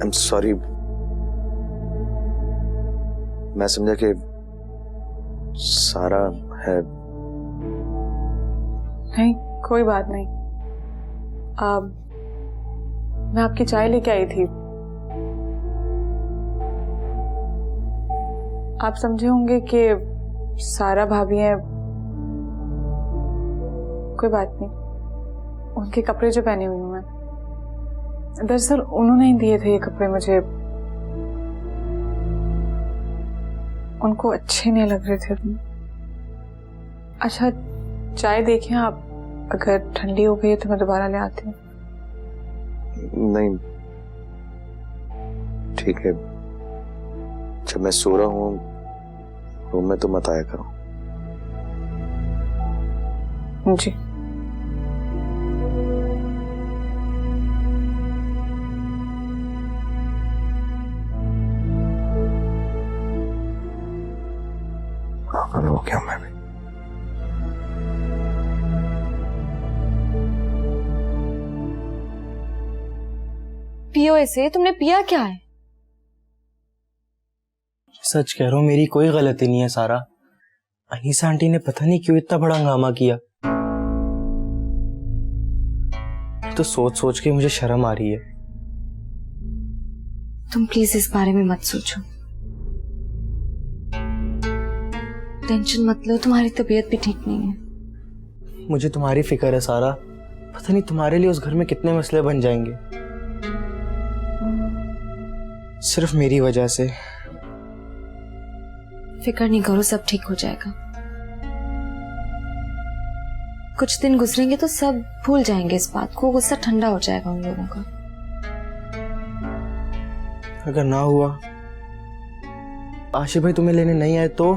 Am sorry, मैं समझा कि सारा है। नहीं, कोई बात नहीं। मैं आपकी चाय लेके आई थी। आप समझे होंगे कि सारा भाभी है। कोई बात नहीं, उनके कपड़े जो पहने हुई हूं मैं, दरअसल उन्होंने ही दिए थे ये कपड़े मुझे। उनको अच्छे नहीं लग रहे थे। अच्छा, चाय देखें आप, अगर ठंडी हो गई तो मैं दोबारा ले आती हूँ। नहीं ठीक है, जब मैं सो रहा हूँ रूम में तो मत आया करो। जी। हो क्या मैं भी पियो इसे। तुमने पिया क्या है? सच कह रहा हूँ, मेरी कोई गलती नहीं है सारा। अनीसा आंटी ने पता नहीं क्यों इतना बड़ा हंगामा किया। तो सोच सोच के मुझे शर्म आ रही है। तुम प्लीज इस बारे में मत सोचो, टेंशन मत लो। तुम्हारी तबीयत भी ठीक नहीं है। मुझे तुम्हारी फिक्र है सारा। पता नहीं तुम्हारे लिए उस घर में कितने मसले बन जाएंगे, सिर्फ मेरी वजह से। फिक्र नहीं करो, सब ठीक हो जाएगा। कुछ दिन गुजरेंगे तो सब भूल जाएंगे इस बात को। गुस्सा ठंडा हो जाएगा उन लोगों का। अगर ना हुआ, आशिफ भाई तुम्हें लेने नहीं आए तो?